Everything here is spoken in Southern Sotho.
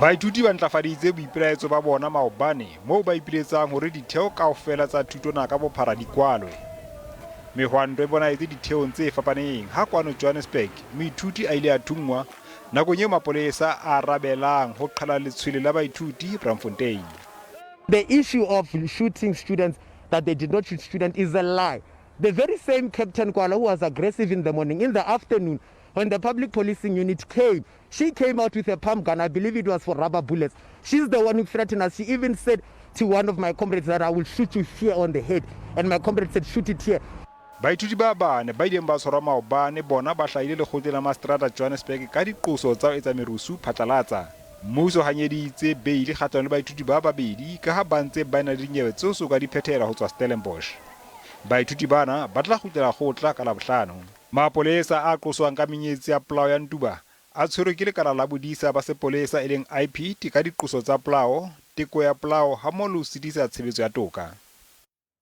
Baithuti ba ntlafaditse boipelaetso ba bona maobane moo ba ipiletsang hore ditheo kaofela tsa thuto na ka bophara di kwalwe. Mehwanto e bonahetse ditheong tse fapaneng ha kwano Johannesburg moithuti a ile a thunngwa nakong eo Mapolesa a arabelang ho qhala letshwele la baithuti Braamfontein. The issue of shooting students, that they did not shoot students, is a lie. The very same Captain Kwala who was aggressive in the morning, in the afternoon, when the public policing unit came, she came out with a pump gun. I believe it was for rubber bullets. She's the one who threatened us. She even said to one of my comrades that I will shoot you here on the head. And my comrade said, shoot it here. Baithuti ba bane ba ileng ba tshwarwa maobane bona ba hlahile lekgotleng la Maseterata la Johannesburg ka diqoso tsa ho etsa merusu phatlalatsa. Mmuso hanyeditse beili kgahlano le baithuti ba babedi ka ha ba ntse ba na le dinyewe tseo so ka di phethela ho tswa Stellenbosch. Baithuti bana ba tla kgutlela kgotla ka Labohlano. Mapolesa a qoswang ka menyetsi ya polao ya Ntumba a tshwerwe ke lekala la bodisa ba sepolesa ileng IP ka diqoso tsa polao, teko ya polao ha mo lo sidisa tshebetso ya toka.